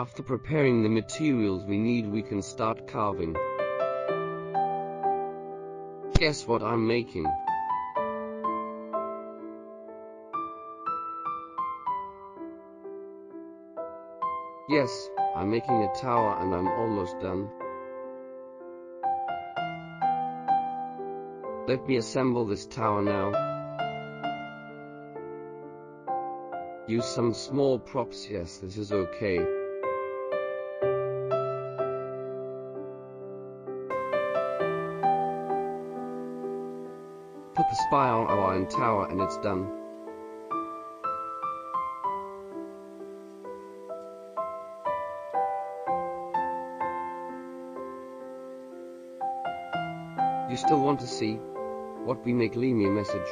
After preparing the materials we need, we can start carving. Guess what I'm making? Yes, I'm making a tower and I'm almost done. Let me assemble this tower now. Use some small props. Yes, this is okay. Put the spire on our iron tower and it's done. You still want to see what we make? Leave me a message.